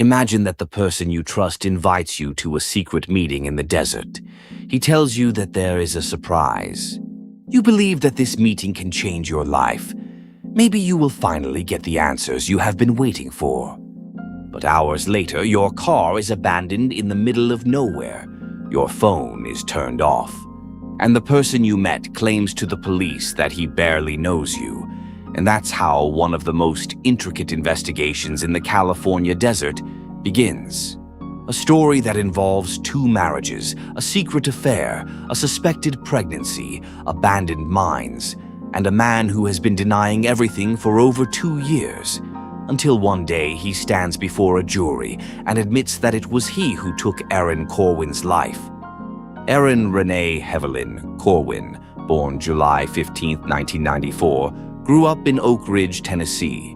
Imagine that the person you trust invites you to a secret meeting in the desert. He tells you that there is a surprise. You believe that this meeting can change your life. Maybe you will finally get the answers you have been waiting for. But hours later, your car is abandoned in the middle of nowhere. Your phone is turned off. And the person you met claims to the police that he barely knows you. And that's how one of the most intricate investigations in the California desert begins. A story that involves 2 marriages, a secret affair, a suspected pregnancy, abandoned mines, and a man who has been denying everything for over 2 years, until one day he stands before a jury and admits that it was he who took Erin Corwin's life. Erin Renee Hevelin Corwin, born July 15, 1994, grew up in Oak Ridge, Tennessee.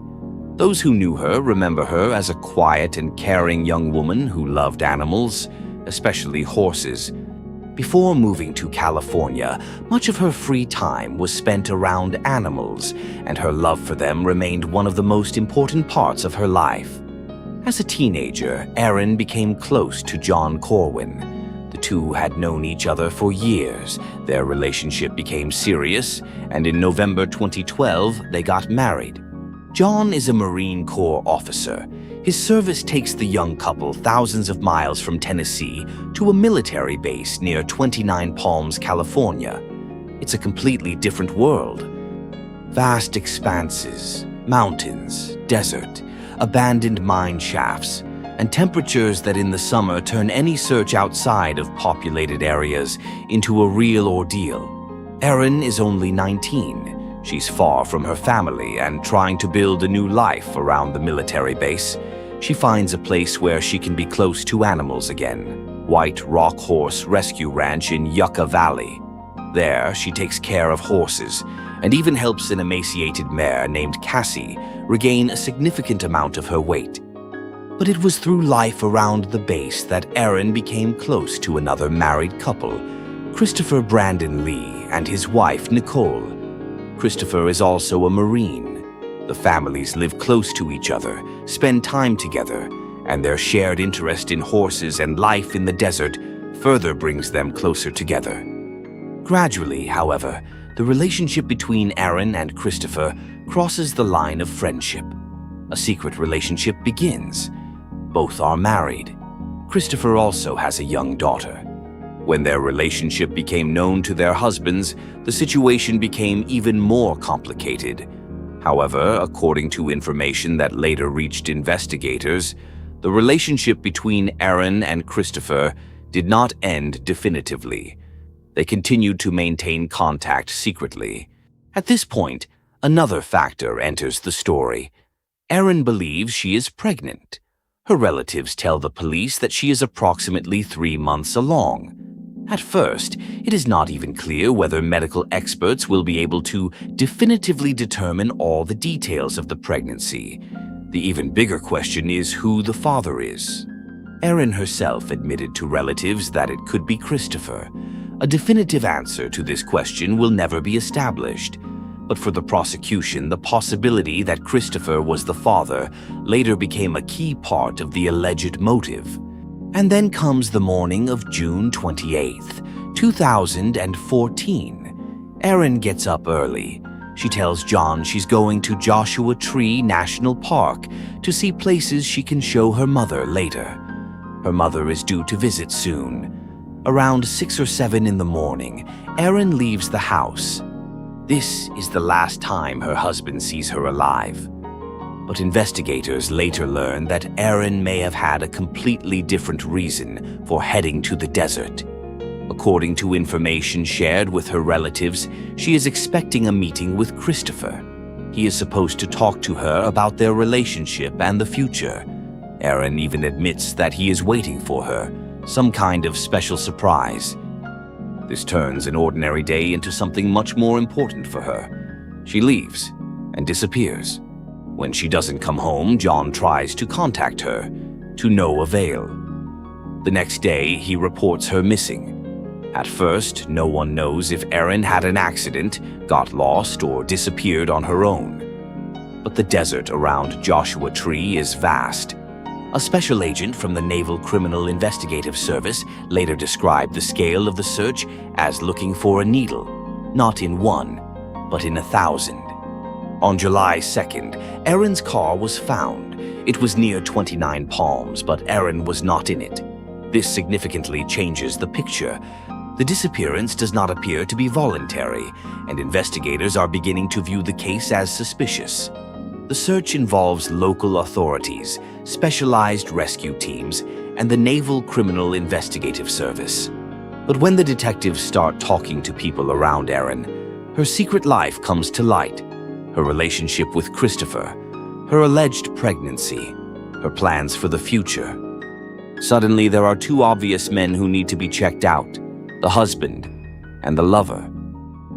Those who knew her remember her as a quiet and caring young woman who loved animals, especially horses. Before moving to California, much of her free time was spent around animals, and her love for them remained one of the most important parts of her life. As a teenager, Erin became close to John Corwin. The two had known each other for years. Their relationship became serious, and in November 2012, they got married. John is a Marine Corps officer. His service takes the young couple thousands of miles from Tennessee to a military base near 29 Palms, California. It's a completely different world. Vast expanses, mountains, desert, abandoned mine shafts, and temperatures that in the summer turn any search outside of populated areas into a real ordeal. Erin is only 19. She's far from her family and trying to build a new life around the military base. She finds a place where she can be close to animals again, White Rock Horse Rescue Ranch in Yucca Valley. There, she takes care of horses and even helps an emaciated mare named Cassie regain a significant amount of her weight. But it was through life around the base that Erin became close to another married couple, Christopher Brandon Lee and his wife Nicole. Christopher is also a Marine. The families live close to each other, spend time together, and their shared interest in horses and life in the desert further brings them closer together. Gradually, however, the relationship between Erin and Christopher crosses the line of friendship. A secret relationship begins. Both are married. Christopher also has a young daughter. When their relationship became known to their husbands, the situation became even more complicated. However, according to information that later reached investigators, the relationship between Erin and Christopher did not end definitively. They continued to maintain contact secretly. At this point, another factor enters the story. Erin believes she is pregnant. Her relatives tell the police that she is approximately 3 months along. At first, it is not even clear whether medical experts will be able to definitively determine all the details of the pregnancy. The even bigger question is who the father is. Erin herself admitted to relatives that it could be Christopher. A definitive answer to this question will never be established. But for the prosecution, the possibility that Christopher was the father later became a key part of the alleged motive. And then comes the morning of June 28th, 2014. Erin gets up early. She tells John she's going to Joshua Tree National Park to see places she can show her mother later. Her mother is due to visit soon. Around 6 or 7 in the morning, Erin leaves the house. This is the last time her husband sees her alive. But investigators later learn that Erin may have had a completely different reason for heading to the desert. According to information shared with her relatives, she is expecting a meeting with Christopher. He is supposed to talk to her about their relationship and the future. Erin even admits that he is waiting for her, some kind of special surprise. This turns an ordinary day into something much more important for her. She leaves and disappears. When she doesn't come home, John tries to contact her, to no avail. The next day, he reports her missing. At first, no one knows if Erin had an accident, got lost, or disappeared on her own. But the desert around Joshua Tree is vast. A special agent from the Naval Criminal Investigative Service later described the scale of the search as looking for a needle, not in one, but in 1,000. On July 2nd, Erin's car was found. It was near 29 Palms, but Erin was not in it. This significantly changes the picture. The disappearance does not appear to be voluntary, and investigators are beginning to view the case as suspicious. The search involves local authorities, specialized rescue teams, and the Naval Criminal Investigative Service. But when the detectives start talking to people around Erin, her secret life comes to light. Her relationship with Christopher, her alleged pregnancy, her plans for the future. Suddenly, there are two obvious men who need to be checked out: the husband and the lover.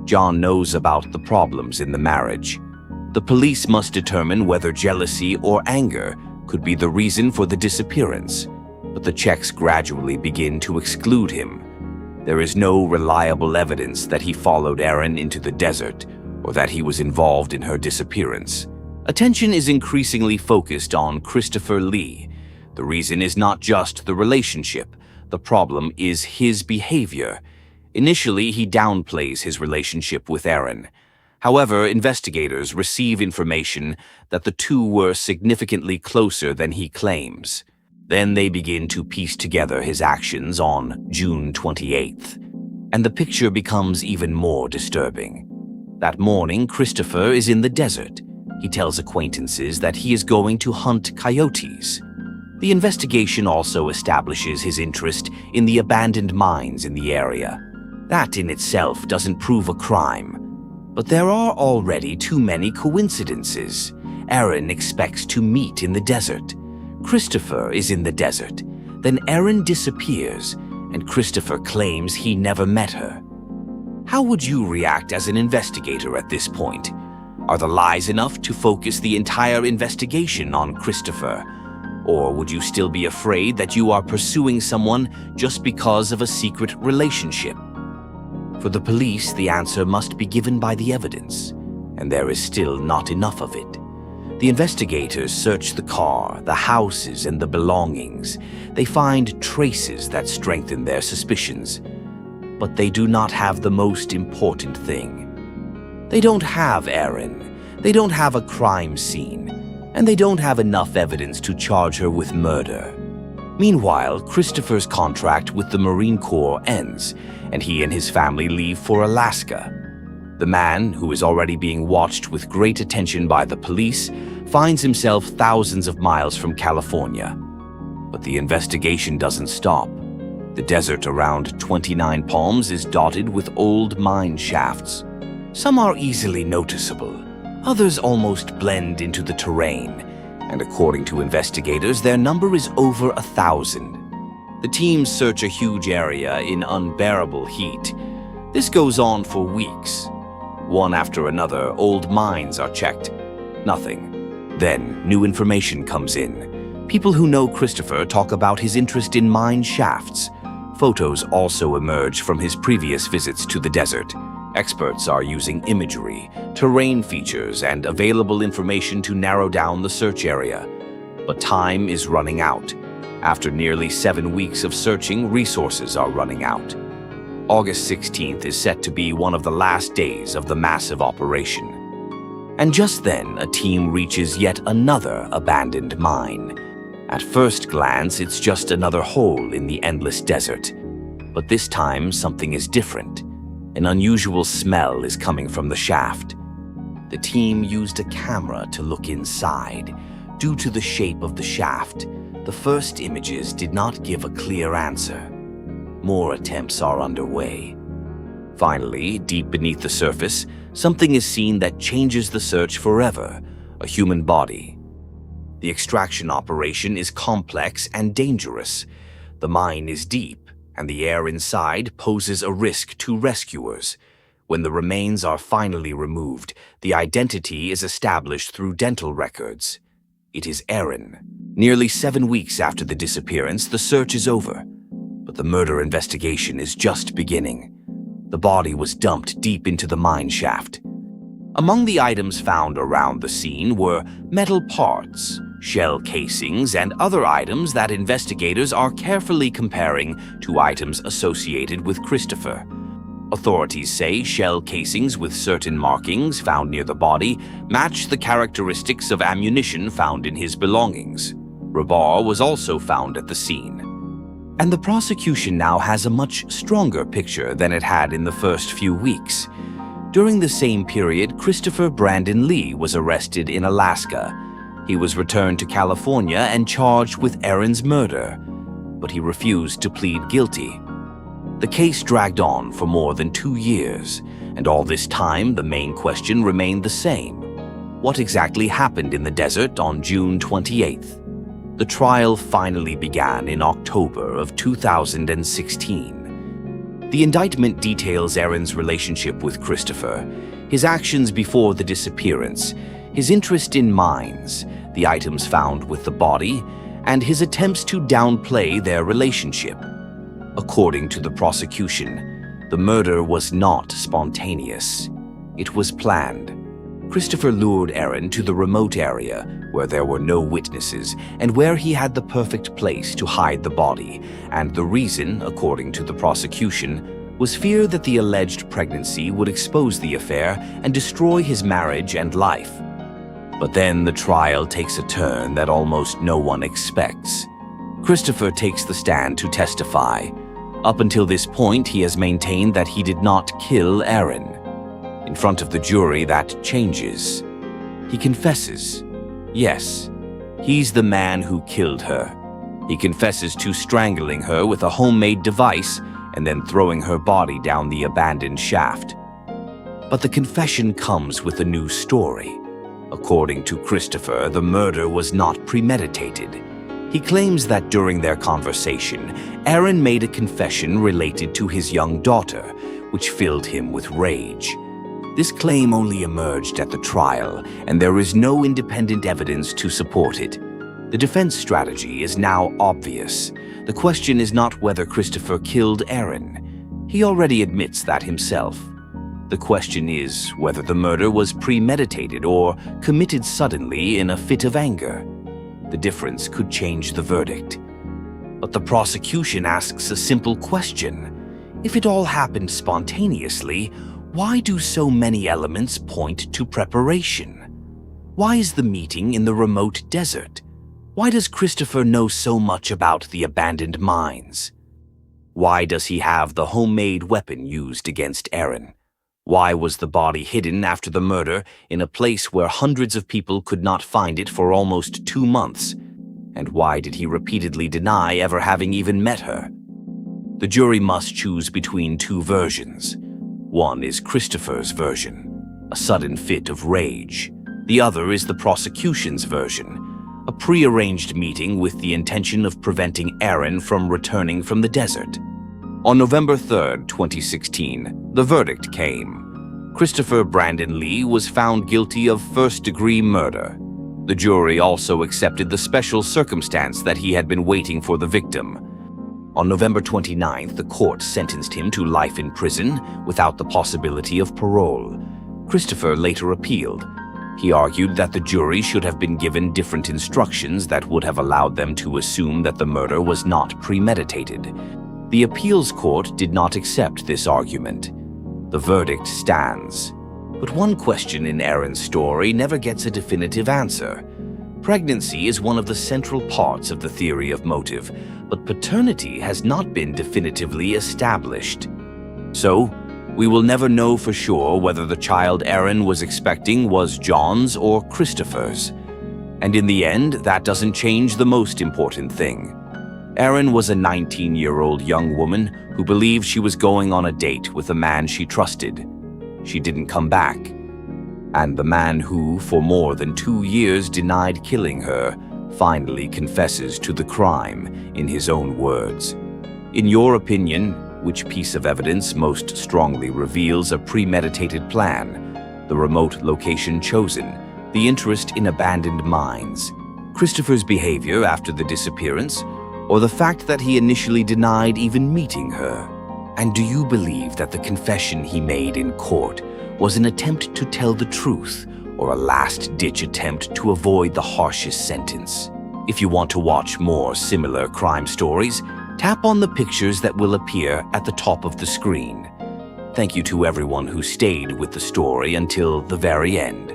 John knows about the problems in the marriage. The police must determine whether jealousy or anger could be the reason for the disappearance, but the checks gradually begin to exclude him. There is no reliable evidence that he followed Erin into the desert or that he was involved in her disappearance. Attention is increasingly focused on Christopher Lee. The reason is not just the relationship. The problem is his behavior. Initially, he downplays his relationship with Erin. However, investigators receive information that the two were significantly closer than he claims. Then they begin to piece together his actions on June 28th, and the picture becomes even more disturbing. That morning, Christopher is in the desert. He tells acquaintances that he is going to hunt coyotes. The investigation also establishes his interest in the abandoned mines in the area. That in itself doesn't prove a crime. But there are already too many coincidences. Erin expects to meet in the desert. Christopher is in the desert. Then Erin disappears, and Christopher claims he never met her. How would you react as an investigator at this point? Are the lies enough to focus the entire investigation on Christopher? Or would you still be afraid that you are pursuing someone just because of a secret relationship? For the police, the answer must be given by the evidence, and there is still not enough of it. The investigators search the car, the houses, and the belongings. They find traces that strengthen their suspicions. But they do not have the most important thing. They don't have Erin. They don't have a crime scene. And they don't have enough evidence to charge her with murder. Meanwhile, Christopher's contract with the Marine Corps ends, and he and his family leave for Alaska. The man, who is already being watched with great attention by the police, finds himself thousands of miles from California. But the investigation doesn't stop. The desert around 29 Palms is dotted with old mine shafts. Some are easily noticeable. Others almost blend into the terrain, and according to investigators, their number is over 1,000. The teams search a huge area in unbearable heat. This goes on for weeks. One after another, old mines are checked. Nothing. Then, new information comes in. People who know Christopher talk about his interest in mine shafts. Photos also emerge from his previous visits to the desert. Experts are using imagery, terrain features, and available information to narrow down the search area. But time is running out. After nearly 7 weeks of searching, resources are running out. August 16th is set to be one of the last days of the massive operation. And just then, a team reaches yet another abandoned mine. At first glance, it's just another hole in the endless desert. But this time, something is different. An unusual smell is coming from the shaft. The team used a camera to look inside. Due to the shape of the shaft, the first images did not give a clear answer. More attempts are underway. Finally, deep beneath the surface, something is seen that changes the search forever: a human body. The extraction operation is complex and dangerous. The mine is deep, and the air inside poses a risk to rescuers. When the remains are finally removed, the identity is established through dental records. It is Erin. Nearly 7 weeks after the disappearance, the search is over. But the murder investigation is just beginning. The body was dumped deep into the mine shaft. Among the items found around the scene were metal parts, shell casings, and other items that investigators are carefully comparing to items associated with Christopher. Authorities say shell casings with certain markings found near the body match the characteristics of ammunition found in his belongings. Rebar was also found at the scene. And the prosecution now has a much stronger picture than it had in the first few weeks. During the same period, Christopher Brandon Lee was arrested in Alaska. He was returned to California and charged with Aaron's murder, but he refused to plead guilty. The case dragged on for more than 2 years, and all this time the main question remained the same. What exactly happened in the desert on June 28th? The trial finally began in October of 2016. The indictment details Aaron's relationship with Christopher, his actions before the disappearance, his interest in mines, the items found with the body, and his attempts to downplay their relationship. According to the prosecution, the murder was not spontaneous. It was planned. Christopher lured Aaron to the remote area where there were no witnesses and where he had the perfect place to hide the body, and the reason, according to the prosecution, was fear that the alleged pregnancy would expose the affair and destroy his marriage and life. But then the trial takes a turn that almost no one expects. Christopher takes the stand to testify. Up until this point, he has maintained that he did not kill Aaron. In front of the jury, that changes. He confesses. Yes, he's the man who killed her. He confesses to strangling her with a homemade device and then throwing her body down the abandoned shaft. But the confession comes with a new story. According to Christopher, the murder was not premeditated. He claims that during their conversation, Aaron made a confession related to his young daughter, which filled him with rage. This claim only emerged at the trial, and there is no independent evidence to support it. The defense strategy is now obvious. The question is not whether Christopher killed Aaron. He already admits that himself. The question is whether the murder was premeditated or committed suddenly in a fit of anger. The difference could change the verdict. But the prosecution asks a simple question. If it all happened spontaneously, why do so many elements point to preparation? Why is the meeting in the remote desert? Why does Christopher know so much about the abandoned mines? Why does he have the homemade weapon used against Aaron? Why was the body hidden after the murder in a place where hundreds of people could not find it for almost 2 months? And why did he repeatedly deny ever having even met her? The jury must choose between 2 versions. One is Christopher's version, a sudden fit of rage. The other is the prosecution's version, a prearranged meeting with the intention of preventing Aaron from returning from the desert. On November 3rd, 2016, the verdict came. Christopher Brandon Lee was found guilty of first-degree murder. The jury also accepted the special circumstance that he had been waiting for the victim. On November 29th, the court sentenced him to life in prison without the possibility of parole. Christopher later appealed. He argued that the jury should have been given different instructions that would have allowed them to assume that the murder was not premeditated. The appeals court did not accept this argument. The verdict stands. But one question in Aaron's story never gets a definitive answer. Pregnancy is one of the central parts of the theory of motive, but paternity has not been definitively established. So, we will never know for sure whether the child Aaron was expecting was John's or Christopher's. And in the end, that doesn't change the most important thing. Aaron was a 19-year-old young woman who believed she was going on a date with a man she trusted. She didn't come back. And the man who, for more than 2 years, denied killing her, finally confesses to the crime in his own words. In your opinion, which piece of evidence most strongly reveals a premeditated plan? The remote location chosen, the interest in abandoned mines, Christopher's behavior after the disappearance, or the fact that he initially denied even meeting her? And do you believe that the confession he made in court was an attempt to tell the truth, or a last-ditch attempt to avoid the harshest sentence. If you want to watch more similar crime stories, tap on the pictures that will appear at the top of the screen. Thank you to everyone who stayed with the story until the very end.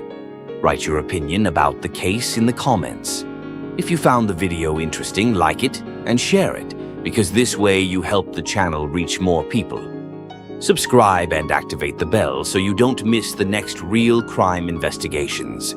Write your opinion about the case in the comments. If you found the video interesting, like it and share it, because this way you help the channel reach more people. Subscribe and activate the bell so you don't miss the next real crime investigations.